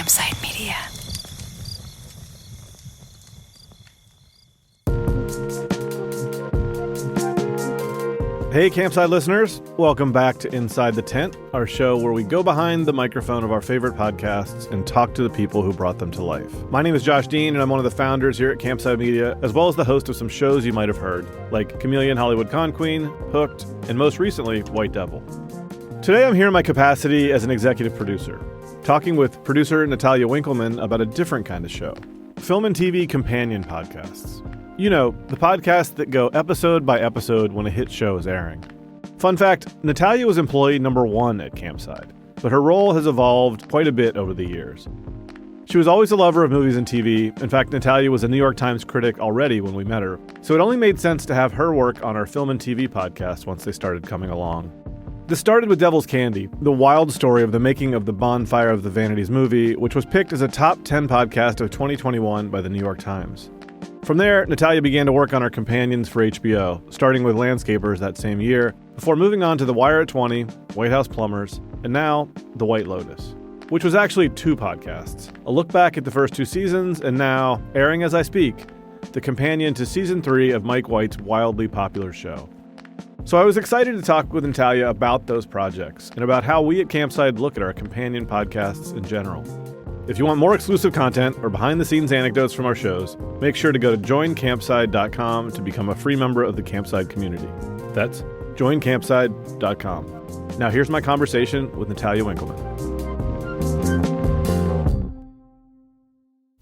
Campside Media. Hey, Campside listeners. Welcome back to Inside the Tent, our show where we go behind the microphone of our favorite podcasts and talk to the people who brought them to life. My name is Josh Dean, and I'm one of the founders here at Campside Media, as well as the host of some shows you might have heard, like Chameleon Hollywood Con Queen, Hooked, and most recently, White Devil. Today I'm here in my capacity as an executive producer, talking with producer Natalia Winkleman about a different kind of show, film and TV companion podcasts. You know, the podcasts that go episode by episode when a hit show is airing. Fun fact, Natalia was employee number 1 at Campside, but her role has evolved quite a bit over the years. She was always a lover of movies and TV. In fact, Natalia was a New York Times critic already when we met her, so it only made sense to have her work on our film and TV podcast once they started coming along. This started with Devil's Candy, the wild story of the making of the Bonfire of the Vanities movie, which was picked as a top 10 podcast of 2021 by the New York Times. From there, Natalia began to work on our companions for HBO, starting with Landscapers that same year, before moving on to The Wire at 20, White House Plumbers, and now The White Lotus, which was actually 2 podcasts. A look back at the first 2 seasons, and now, airing as I speak, the companion to Season 3 of Mike White's wildly popular show. So I was excited to talk with Natalia about those projects, and about how we at Campside look at our companion podcasts in general. If you want more exclusive content or behind-the-scenes anecdotes from our shows, make sure to go to joincampside.com to become a free member of the Campside community. That's joincampside.com. Now here's my conversation with Natalia Winkleman.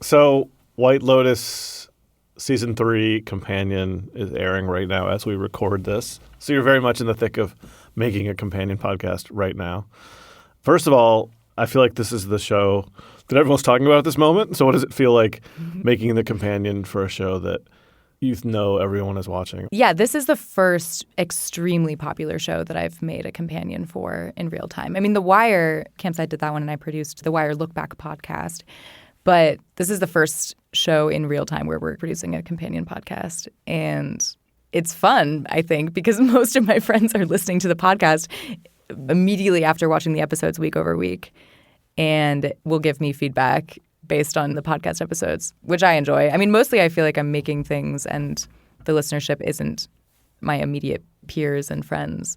So, White Lotus Season 3 companion is airing right now as we record this. So you're very much in the thick of making a companion podcast right now. First of all, I feel like this is the show that everyone's talking about at this moment. So what does it feel like making the companion for a show that you know everyone is watching? Yeah, this is the first extremely popular show that I've made a companion for in real time. I mean, The Wire, Campside did that one, and I produced The Wire Look Back podcast. But this is the first show in real time where we're producing a companion podcast. And it's fun, I think, because most of my friends are listening to the podcast immediately after watching the episodes week over week, and will give me feedback based on the podcast episodes, which I enjoy. I mean, mostly I feel like I'm making things and the listenership isn't my immediate peers and friends.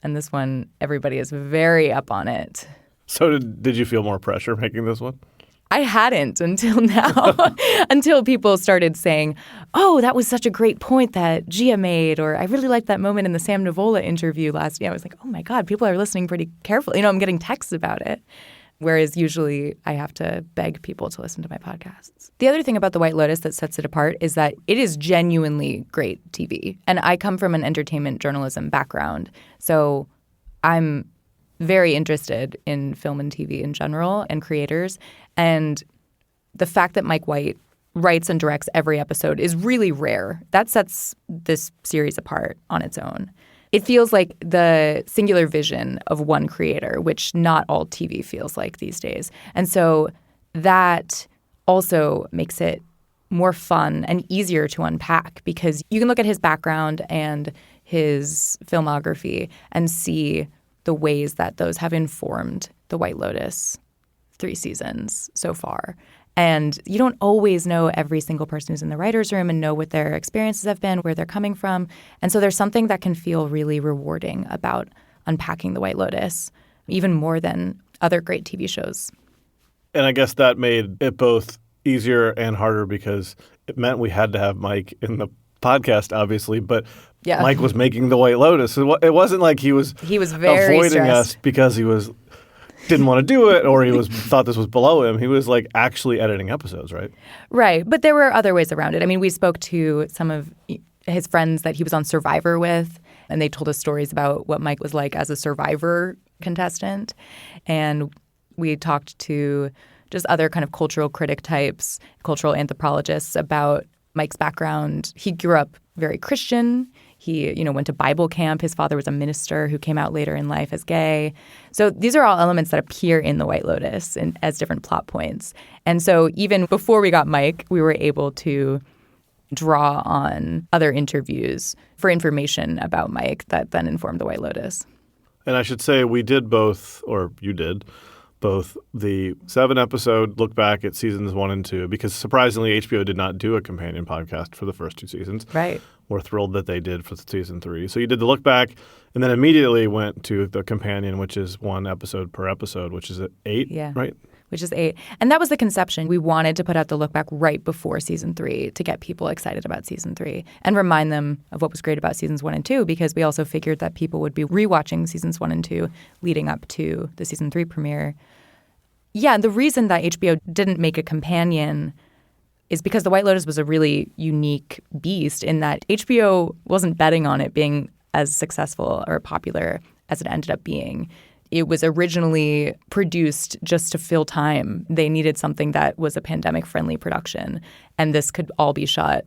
And this one, everybody is very up on it. So did you feel more pressure making this one? I hadn't until now, until people started saying, oh, that was such a great point that Gia made, or I really liked that moment in the Sam Nivola interview last year. I was like, oh my God, people are listening pretty carefully. You know, I'm getting texts about it. Whereas usually I have to beg people to listen to my podcasts. The other thing about The White Lotus that sets it apart is that it is genuinely great TV. And I come from an entertainment journalism background. So I'm very interested in film and TV in general and creators. And the fact that Mike White writes and directs every episode is really rare. That sets this series apart on its own. It feels like the singular vision of one creator, which not all TV feels like these days. And so that also makes it more fun and easier to unpack, because you can look at his background and his filmography and see the ways that those have informed The White Lotus 3 seasons so far. And you don't always know every single person who's in the writer's room and know what their experiences have been, where they're coming from. And so there's something that can feel really rewarding about unpacking The White Lotus, even more than other great TV shows. And I guess that made it both easier and harder, because it meant we had to have Mike in the podcast, obviously, but yeah. Mike was making The White Lotus. It wasn't like he was very avoiding stressed. us because he didn't want to do it, or he thought this was below him. He was like actually editing episodes, right? Right. But there were other ways around it. I mean, we spoke to some of his friends that he was on Survivor with, and they told us stories about what Mike was like as a Survivor contestant. And we talked to just other kind of cultural critic types, cultural anthropologists about Mike's background. He grew up very Christian. He, went to Bible camp. His father was a minister who came out later in life as gay. So these are all elements that appear in The White Lotus as different plot points. And so even before we got Mike, we were able to draw on other interviews for information about Mike that then informed The White Lotus. And I should say we did both, or you did, both the 7-episode look back at seasons 1 and 2, because surprisingly, HBO did not do a companion podcast for the first 2 seasons. Right. We're thrilled that they did for season 3. So you did the look back and then immediately went to the companion, which is 1 episode per episode, which is at 8, right? Which is 8. And that was the conception. We wanted to put out the look back right before season 3 to get people excited about season 3 and remind them of what was great about seasons 1 and 2, because we also figured that people would be rewatching seasons 1 and 2 leading up to the season 3 premiere. Yeah, the reason that HBO didn't make a companion is because The White Lotus was a really unique beast in that HBO wasn't betting on it being as successful or popular as it ended up being. It was originally produced just to fill time. They needed something that was a pandemic-friendly production, and this could all be shot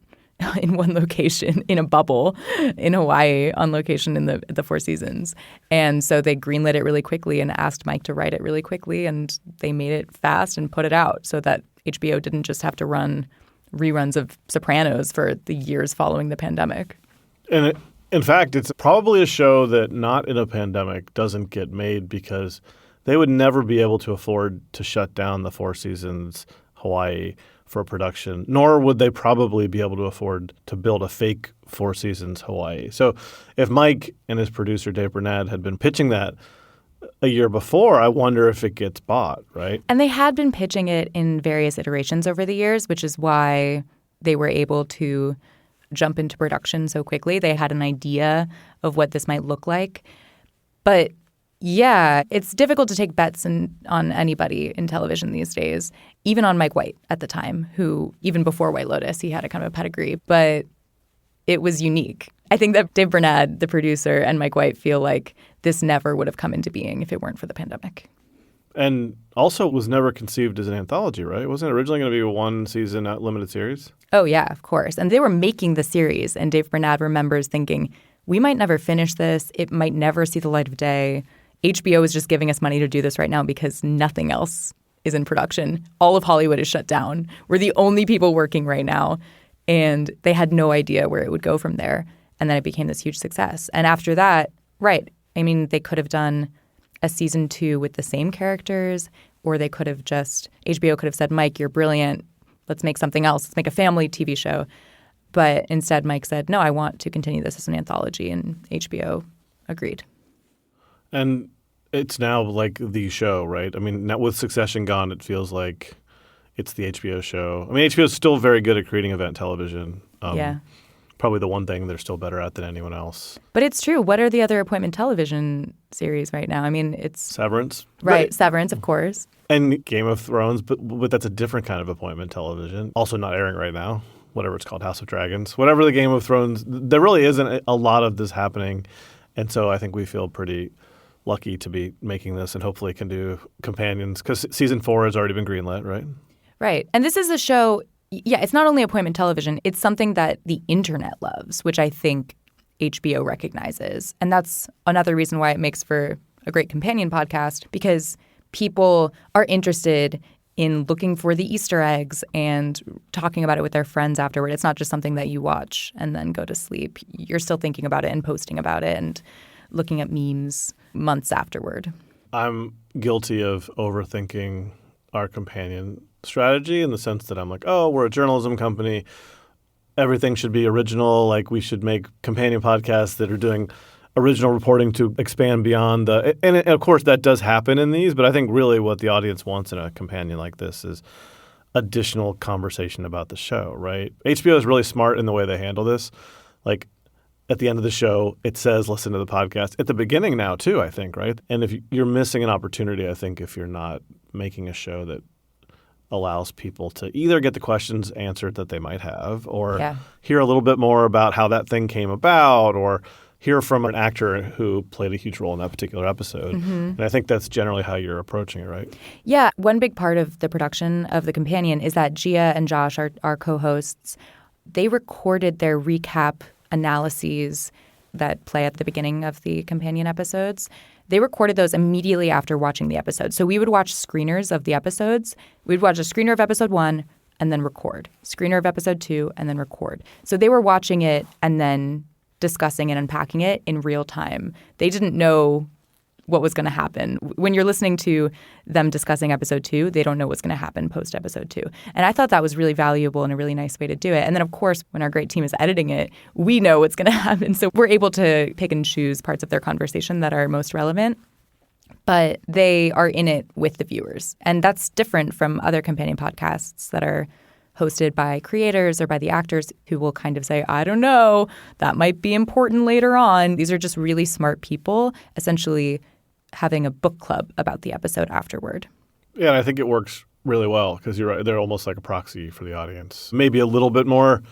in one location, in a bubble, in Hawaii, on location in the 4 seasons. And so they greenlit it really quickly and asked Mike to write it really quickly, and they made it fast and put it out so that HBO didn't just have to run reruns of Sopranos for the years following the pandemic. And in fact, it's probably a show that not in a pandemic doesn't get made, because they would never be able to afford to shut down the 4 seasons Hawaii for production, nor would they probably be able to afford to build a fake 4 seasons Hawaii. So if Mike and his producer, Dave Bernad, had been pitching that a year before, I wonder if it gets bought, right? And they had been pitching it in various iterations over the years, which is why they were able to jump into production so quickly. They had an idea of what this might look like. But yeah, it's difficult to take bets on anybody in television these days, even on Mike White at the time, who even before White Lotus, he had a kind of a pedigree. But it was unique. I think that Dave Bernad, the producer, and Mike White feel like this never would have come into being if it weren't for the pandemic. And also it was never conceived as an anthology, right? Wasn't it originally going to be a 1-season limited series? Oh, yeah, of course. And they were making the series, and Dave Bernad remembers thinking, we might never finish this. It might never see the light of day. HBO is just giving us money to do this right now because nothing else is in production. All of Hollywood is shut down. We're the only people working right now. And they had no idea where it would go from there. And then it became this huge success. And after that, right, I mean, they could have done a season 2 with the same characters, or they could have just, HBO could have said, Mike, you're brilliant. Let's make something else. Let's make a family TV show. But instead, Mike said, no, I want to continue this as an anthology. And HBO agreed. And it's now like the show, right? I mean, now with Succession gone, it feels like it's the HBO show. I mean, HBO is still very good at creating event television. Yeah. Probably the one thing they're still better at than anyone else. But it's true. What are the other appointment television series right now? I mean, it's Severance. Right. Severance, of course. And Game of Thrones, but that's a different kind of appointment television. Also not airing right now. Whatever it's called, House of Dragons. Whatever the Game of Thrones, there really isn't a lot of this happening. And so I think we feel pretty lucky to be making this and hopefully can do companions, because season 4 has already been greenlit, right? Right. And this is a show, yeah, it's not only appointment television, it's something that the internet loves, which I think HBO recognizes. And that's another reason why it makes for a great companion podcast, because people are interested in looking for the Easter eggs and talking about it with their friends afterward. It's not just something that you watch and then go to sleep. You're still thinking about it and posting about it and looking at memes months afterward. I'm guilty of overthinking our companion strategy in the sense that I'm like, oh, we're a journalism company. Everything should be original. Like, we should make companion podcasts that are doing original reporting to expand beyond the – and of course that does happen in these, but I think really what the audience wants in a companion like this is additional conversation about the show, right? HBO is really smart in the way they handle this. Like, at the end of the show, it says listen to the podcast. At the beginning now too, I think, right? And if you're missing an opportunity, I think, if you're not making a show that allows people to either get the questions answered that they might have, or hear a little bit more about how that thing came about, or hear from an actor who played a huge role in that particular episode. Mm-hmm. And I think that's generally how you're approaching it, right? Yeah. One big part of the production of The Companion is that Gia and Josh, our co-hosts, they recorded their recap analyses that play at the beginning of the companion episodes. They recorded those immediately after watching the episode. So we would watch screeners of the episodes. We'd watch a screener of episode 1 and then record. Screener of episode 2 and then record. So they were watching it and then discussing and unpacking it in real time. They didn't know what was going to happen. When you're listening to them discussing episode 2, they don't know what's going to happen post episode 2. And I thought that was really valuable and a really nice way to do it. And then, of course, when our great team is editing it, we know what's going to happen. So we're able to pick and choose parts of their conversation that are most relevant. But they are in it with the viewers. And that's different from other companion podcasts that are hosted by creators or by the actors who will kind of say, I don't know, that might be important later on. These are just really smart people essentially having a book club about the episode afterward. Yeah, and I think it works really well because you're right. They're almost like a proxy for the audience. Maybe a little bit more,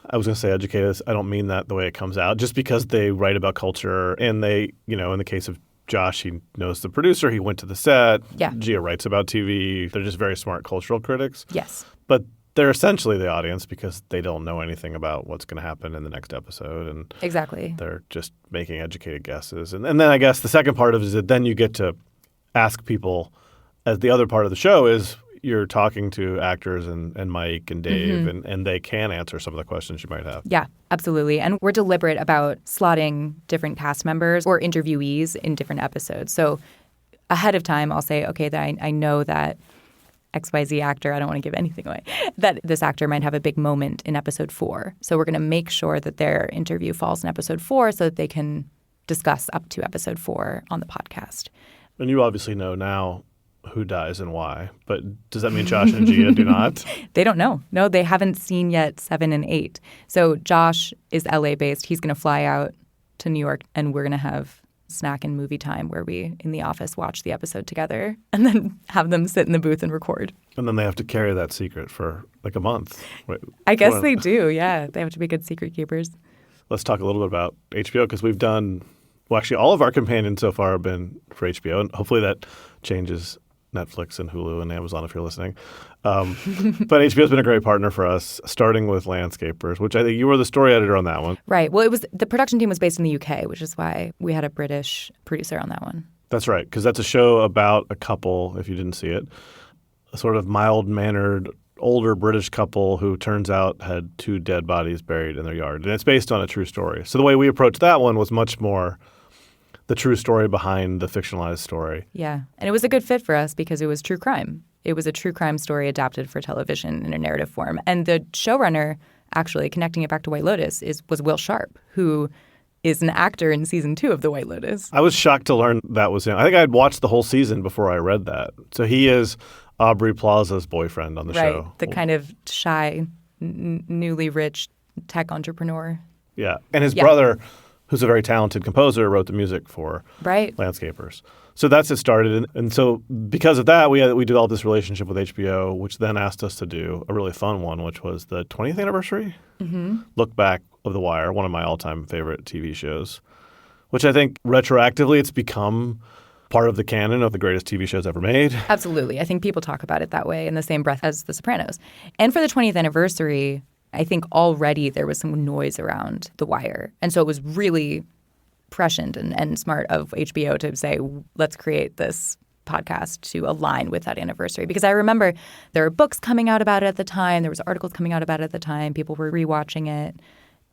I was going to say educated. I don't mean that the way it comes out, just because they write about culture and they, in the case of Josh, he knows the producer. He went to the set. Yeah. Gia writes about TV. They're just very smart cultural critics. Yes. But they're essentially the audience because they don't know anything about what's going to happen in the next episode. And exactly. They're just making educated guesses. And then I guess the second part of it is that then you get to ask people, as the other part of the show is you're talking to actors and Mike and Dave, and they can answer some of the questions you might have. Yeah, absolutely. And we're deliberate about slotting different cast members or interviewees in different episodes. So ahead of time, I'll say, okay, I know that XYZ actor, I don't want to give anything away, that this actor might have a big moment in episode 4. So we're going to make sure that their interview falls in episode 4 so that they can discuss up to episode 4 on the podcast. And you obviously know now who dies and why, but does that mean Josh and Gia do not? They don't know. No, they haven't seen yet 7 and 8. So Josh is LA-based. He's going to fly out to New York, and we're going to have snack and movie time where we, in the office, watch the episode together and then have them sit in the booth and record. And then they have to carry that secret for like a month. Wait, I guess they do, yeah. They have to be good secret keepers. Let's talk a little bit about HBO because we've done, well, actually all of our companions so far have been for HBO, and hopefully that changes Netflix and Hulu and Amazon if you're listening. But HBO's been a great partner for us, starting with Landscapers, which I think you were the story editor on that one. Right. Well, the production team was based in the UK, which is why we had a British producer on that one. That's right, because that's a show about a couple, if you didn't see it, a sort of mild-mannered older British couple who turns out had 2 dead bodies buried in their yard. And it's based on a true story. So the way we approached that one was much more the true story behind the fictionalized story. Yeah. And it was a good fit for us because it was true crime. It was a true crime story adapted for television in a narrative form. And the showrunner, actually, connecting it back to White Lotus, was Will Sharp, who is an actor in season 2 of The White Lotus. I was shocked to learn that was him. I think I'd watched the whole season before I read that. So he is Aubrey Plaza's boyfriend on the show. Right. The kind of shy, newly rich tech entrepreneur. Yeah. And his brother, who's a very talented composer, wrote the music for Landscapers. So that's it started. And so because of that, we developed this relationship with HBO, which then asked us to do a really fun one, which was the 20th anniversary look back of The Wire, one of my all-time favorite TV shows, which I think retroactively it's become part of the canon of the greatest TV shows ever made. Absolutely. I think people talk about it that way in the same breath as The Sopranos. And for the 20th anniversary, I think already there was some noise around The Wire. And so it was really prescient and smart of HBO to say, let's create this podcast to align with that anniversary. Because I remember there were books coming out about it at the time. There was articles coming out about it at the time. People were rewatching it.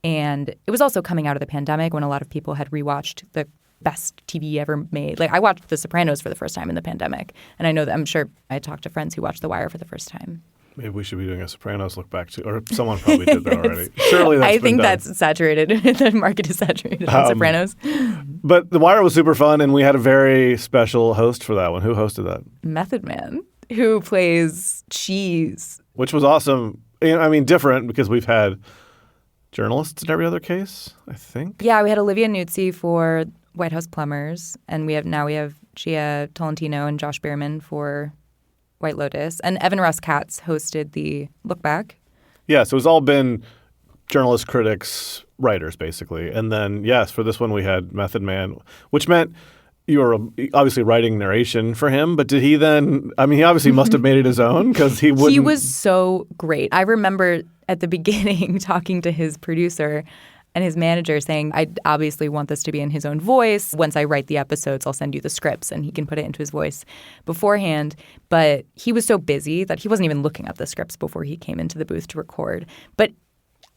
And it was also coming out of the pandemic when a lot of people had rewatched the best TV ever made. Like I watched The Sopranos for the first time in the pandemic. And I know that I'm sure I talked to friends who watched The Wire for the first time. Maybe we should be doing a Sopranos look back to, or someone probably did that already. Surely that's I think done. That's saturated. The market is saturated on Sopranos. But The Wire was super fun, and we had a very special host for that one. Who hosted that? Method Man, who plays Cheese. Which was awesome. I mean, different because we've had journalists in every other case, I think. Yeah, we had Olivia Nuzzi for White House Plumbers, and we have Gia Tolentino and Josh Bierman for White Lotus, and Evan Ross Katz hosted the Look Back. Yeah, so it's all been journalists, critics, writers, basically. And then, yes, for this one we had Method Man, which meant you were obviously writing narration for him, but did he then, I mean, he obviously must have made it his own because he wouldn't. He was so great. I remember at the beginning talking to his producer and his manager saying, I obviously want this to be in his own voice. Once I write the episodes, I'll send you the scripts and he can put it into his voice beforehand. But he was so busy that he wasn't even looking up the scripts before he came into the booth to record. But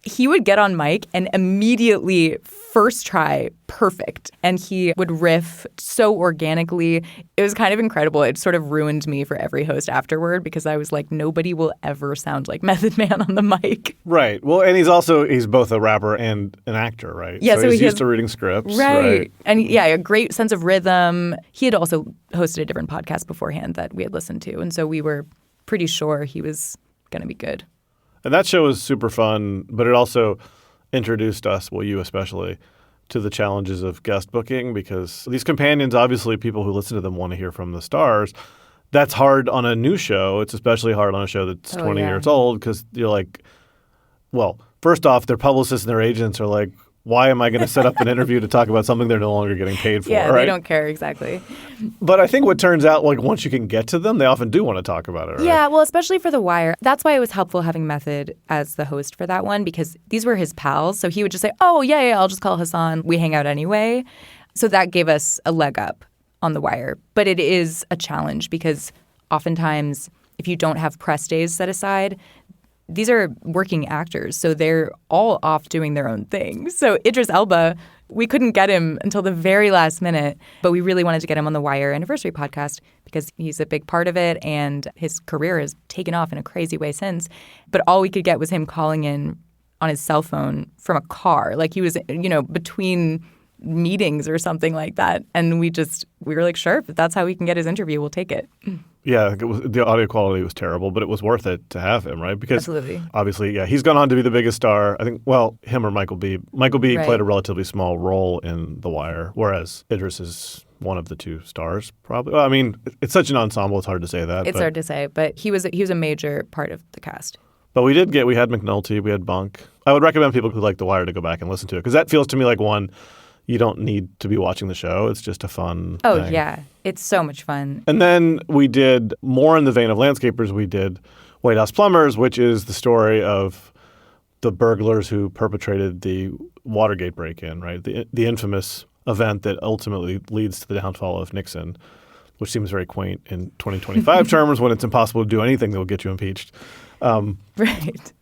he would get on mic and immediately, first try, perfect. And he would riff so organically. It was kind of incredible. It sort of ruined me for every host afterward because I was like, nobody will ever sound like Method Man on the mic. Right. Well, and he's both a rapper and an actor, right? Yeah, so he's used to reading scripts. Right. And yeah, a great sense of rhythm. He had also hosted a different podcast beforehand that we had listened to. And so we were pretty sure he was going to be good. And that show was super fun, but it also introduced us, well, you especially, to the challenges of guest booking because these companions, obviously, people who listen to them want to hear from the stars. That's hard on a new show. It's especially hard on a show that's 20 years old because you're like, well, first off, their publicists and their agents are like, why am I going to set up an interview to talk about something they're no longer getting paid for? Yeah, right? They don't care exactly. But I think what turns out, like once you can get to them, they often do want to talk about it. Right? Yeah, well, especially for The Wire. That's why it was helpful having Method as the host for that one because these were his pals. So he would just say, oh, yeah, I'll just call Hassan. We hang out anyway. So that gave us a leg up on The Wire. But it is a challenge because oftentimes if you don't have press days set aside, these are working actors, so they're all off doing their own thing. So Idris Elba, we couldn't get him until the very last minute, but we really wanted to get him on the Wire Anniversary podcast because he's a big part of it and his career has taken off in a crazy way since. But all we could get was him calling in on his cell phone from a car. Like he was, between meetings or something like that. And we were like, sure, if that's how we can get his interview, we'll take it. Yeah, the audio quality was terrible, but it was worth it to have him, right? Because absolutely. Obviously, yeah, he's gone on to be the biggest star. I think, well, him or Michael B. Michael B. played a relatively small role in The Wire, whereas Idris is one of the two stars, probably. Well, I mean, it's such an ensemble; it's hard to say that. It's hard to say, but he was a major part of the cast. But we had McNulty, we had Bunk. I would recommend people who like The Wire to go back and listen to it because that feels to me like one. You don't need to be watching the show. It's just a fun thing. Yeah. It's so much fun. And then we did, more in the vein of Landscapers, we did White House Plumbers, which is the story of the burglars who perpetrated the Watergate break-in, right? The infamous event that ultimately leads to the downfall of Nixon, which seems very quaint in 2025 terms when it's impossible to do anything that will get you impeached. Right.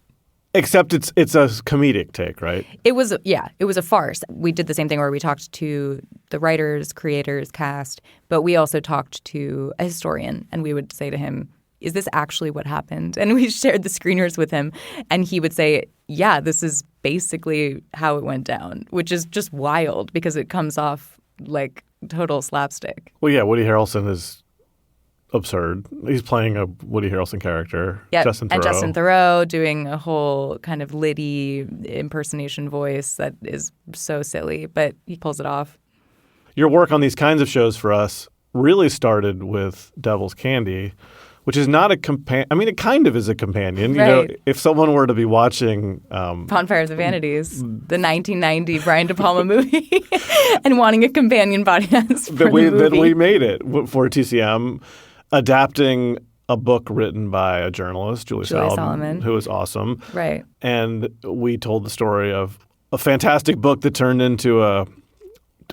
Except it's a comedic take, right? It was a farce. We did the same thing where we talked to the writers, creators, cast, but we also talked to a historian and we would say to him, is this actually what happened? And we shared the screeners with him and he would say, yeah, this is basically how it went down, which is just wild because it comes off like total slapstick. Well, yeah, Woody Harrelson is absurd. He's playing a Woody Harrelson character. Yeah, Justin Theroux. And Justin Theroux doing a whole kind of Liddy impersonation voice that is so silly, but he pulls it off. Your work on these kinds of shows for us really started with Devil's Candy, which is not a companion. I mean, it kind of is a companion. Right. You know, if someone were to be watching Bonfires of Vanities, the 1990 Brian De Palma movie, and wanting a companion podcast for the movie. That we made it for TCM. Adapting a book written by a journalist, Julie Solomon, who is awesome. Right. And we told the story of a fantastic book that turned into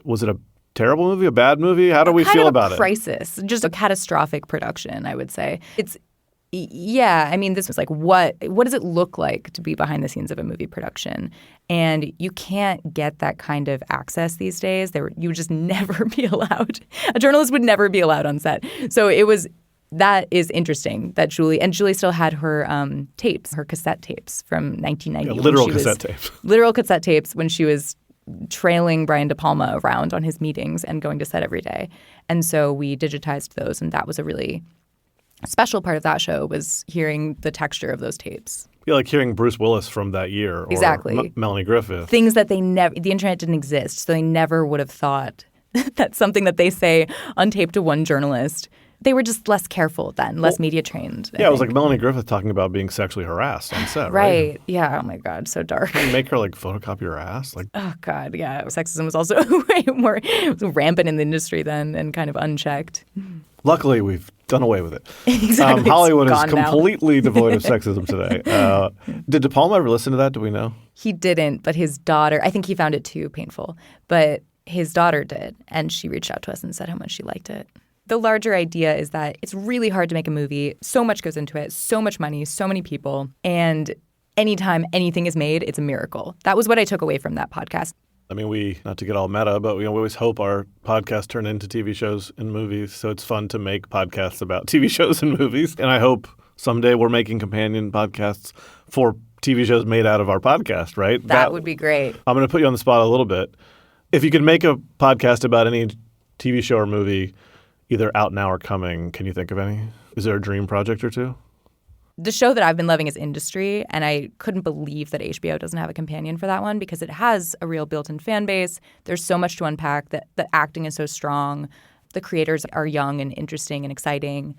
was it a terrible movie, a bad movie? How do we feel about it? Crisis, just a catastrophic production, I would say. Yeah, I mean, this was like, what does it look like to be behind the scenes of a movie production? And you can't get that kind of access these days. You would just never be allowed. A journalist would never be allowed on set. So that is interesting that Julie still had her tapes, her cassette tapes from 1990. Yeah, literal cassette tapes. Literal cassette tapes when she was trailing Brian De Palma around on his meetings and going to set every day. And so we digitized those, and that was a really special part of that show was hearing the texture of those tapes. Yeah, like hearing Bruce Willis from that year or exactly. Melanie Griffith. Things that the internet didn't exist, so they never would have thought that something that they say on tape to one journalist, they were just less careful then, less media trained. Yeah, it was like Melanie Griffith talking about being sexually harassed on set, right? Yeah, oh my God, so dark. Can you make her like photocopy her ass? Like, oh God, yeah. Sexism was also way more rampant in the industry then and kind of unchecked. Luckily, we've done away with it. Exactly. Hollywood is completely devoid of sexism today. Did De Palma ever listen to that? Do we know? He didn't, but his daughter, I think he found it too painful, but his daughter did, and she reached out to us and said how much she liked it. The larger idea is that it's really hard to make a movie. So much goes into it, so much money, so many people, and anytime anything is made, it's a miracle. That was what I took away from that podcast. I mean, not to get all meta, but we always hope our podcasts turn into TV shows and movies. So it's fun to make podcasts about TV shows and movies. And I hope someday we're making companion podcasts for TV shows made out of our podcast, right? That would be great. I'm going to put you on the spot a little bit. If you could make a podcast about any TV show or movie, either out now or coming, can you think of any? Is there a dream project or two? The show that I've been loving is Industry, and I couldn't believe that HBO doesn't have a companion for that one because it has a real built-in fan base. There's so much to unpack. The acting is so strong. The creators are young and interesting and exciting.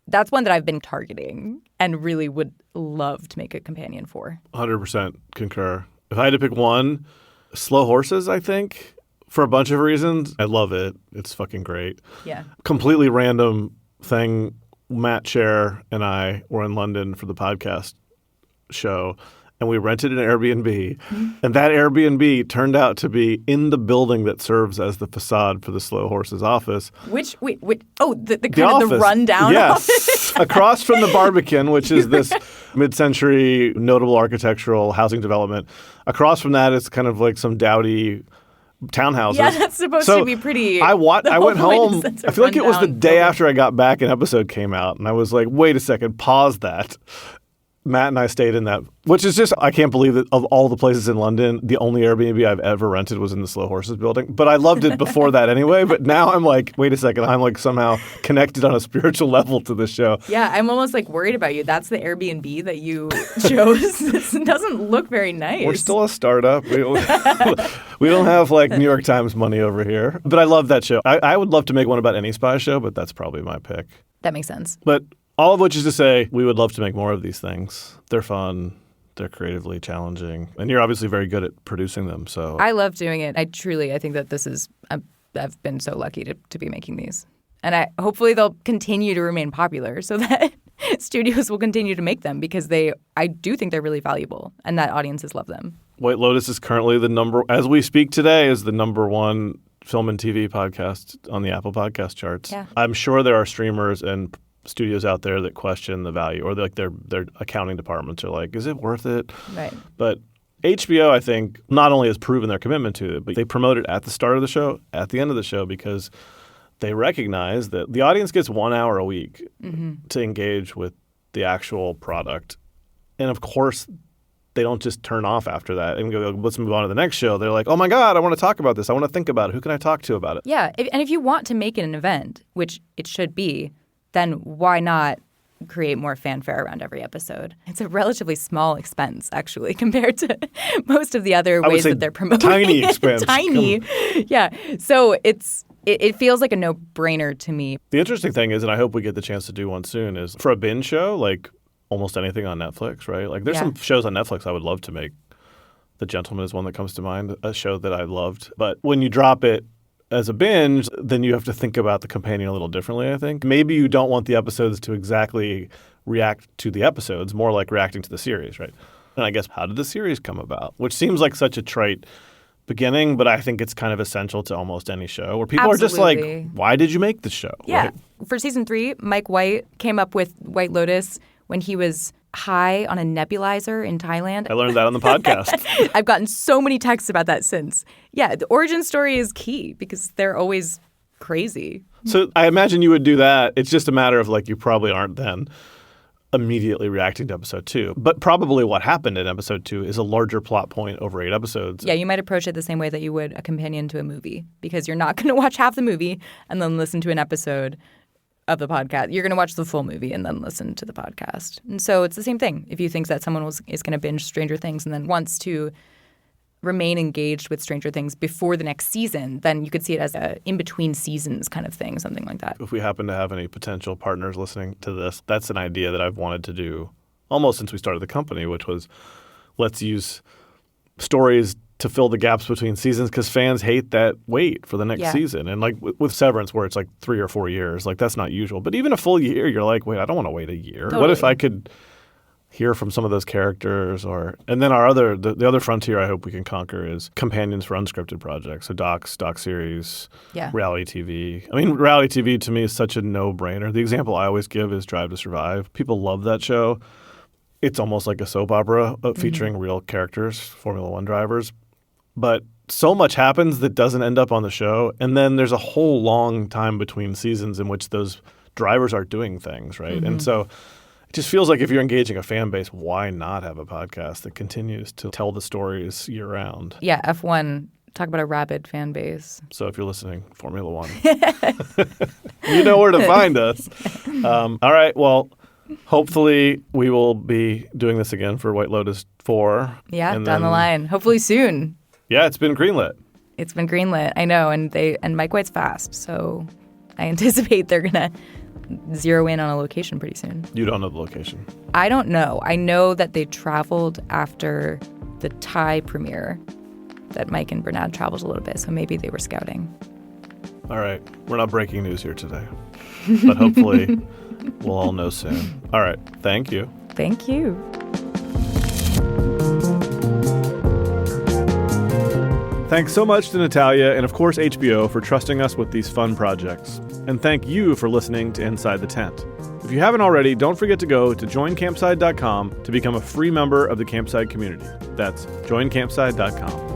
That's one that I've been targeting and really would love to make a companion for. 100% concur. If I had to pick one, Slow Horses, I think, for a bunch of reasons. I love it. It's fucking great. Yeah. Completely random thing. Matt Cher and I were in London for the podcast show, and we rented an Airbnb. And that Airbnb turned out to be in the building that serves as the facade for the Slow Horses office. Wait. Oh, the kind of the rundown yes. office. Across from the Barbican, which is this mid-century notable architectural housing development. Across from that is kind of like some dowdy townhouses. Yeah, that's supposed to be pretty. I went home. I feel like it was the day building. after I got back an episode came out, and I was like, wait a second, pause that. Matt and I stayed in that, which is just, I can't believe that of all the places in London, the only Airbnb I've ever rented was in the Slow Horses building. But I loved it before that anyway. But now I'm like, wait a second, I'm like somehow connected on a spiritual level to this show. Yeah, I'm almost like worried about you. That's the Airbnb that you chose. This doesn't look very nice. We're still a startup. We don't have like New York Times money over here. But I love that show. I would love to make one about any spy show, but that's probably my pick. That makes sense. But all of which is to say, we would love to make more of these things. They're fun. They're creatively challenging. And you're obviously very good at producing them. So I love doing it. I think that this is, I've been so lucky to be making these. And hopefully they'll continue to remain popular so that studios will continue to make them because I do think they're really valuable and that audiences love them. White Lotus is currently as we speak today, is the #1 film and TV podcast on the Apple podcast charts. Yeah. I'm sure there are streamers and studios out there that question the value, or like their accounting departments are like, is it worth it? Right. But HBO, I think, not only has proven their commitment to it, but they promote it at the start of the show, at the end of the show, because they recognize that the audience gets 1 hour a week to engage with the actual product. And of course, they don't just turn off after that and go, let's move on to the next show. They're like, oh my God, I want to talk about this. I want to think about it. Who can I talk to about it? Yeah. And if you want to make it an event, which it should be, then why not create more fanfare around every episode? It's a relatively small expense, actually, compared to most of the other ways that they're promoting. Tiny expense. Tiny. Yeah. So it feels like a no-brainer to me. The interesting thing is, and I hope we get the chance to do one soon, is for a binge show, like almost anything on Netflix, right? Like there's some shows on Netflix I would love to make. The Gentleman is one that comes to mind, a show that I loved. But when you drop it as a binge, then you have to think about the companion a little differently, I think. Maybe you don't want the episodes to exactly react to the episodes, more like reacting to the series, right? And I guess, how did the series come about? Which seems like such a trite beginning, but I think it's kind of essential to almost any show where people are just like, why did you make the show? Yeah. Right? For season 3, Mike White came up with White Lotus when he was high on a nebulizer in Thailand. I learned that on the podcast. I've gotten so many texts about that since. Yeah, the origin story is key because they're always crazy. So I imagine you would do that. It's just a matter of like you probably aren't then immediately reacting to episode 2. But probably what happened in episode 2 is a larger plot point over 8 episodes. Yeah, you might approach it the same way that you would a companion to a movie because you're not going to watch half the movie and then listen to an episode of the podcast. You're going to watch the full movie and then listen to the podcast. And so it's the same thing. If you think that someone is going to binge Stranger Things and then wants to remain engaged with Stranger Things before the next season, then you could see it as a in-between seasons kind of thing, something like that. If we happen to have any potential partners listening to this, that's an idea that I've wanted to do almost since we started the company, which was let's use stories to fill the gaps between seasons because fans hate that wait for the next season. And like with Severance where it's like 3 or 4 years, like that's not usual. But even a full year, you're like, wait, I don't want to wait a year. Totally. What if I could hear from some of those characters? And then the other frontier I hope we can conquer is companions for unscripted projects. So doc series, reality TV. I mean, reality TV to me is such a no-brainer. The example I always give is Drive to Survive. People love that show. it's almost like a soap opera featuring real characters, Formula One drivers. But so much happens that doesn't end up on the show. And then there's a whole long time between seasons in which those drivers are doing things, right? And so it just feels like if you're engaging a fan base, why not have a podcast that continues to tell the stories year round? Yeah, F1, talk about a rabid fan base. So if you're listening, Formula One, you know where to find us. All right, well, hopefully we will be doing this again for White Lotus 4. Yeah, down the line. Hopefully soon. Yeah, it's been greenlit. It's been greenlit, I know, and Mike White's fast, so I anticipate they're gonna zero in on a location pretty soon. You don't know the location? I don't know. I know that they traveled after the Thai premiere, that Mike and Bernad traveled a little bit, so maybe they were scouting. All right, we're not breaking news here today, but hopefully we'll all know soon. All right, thank you. Thank you. Thanks so much to Natalia and, of course, HBO for trusting us with these fun projects. And thank you for listening to Inside the Tent. If you haven't already, don't forget to go to joincampside.com to become a free member of the Campside community. That's joincampside.com.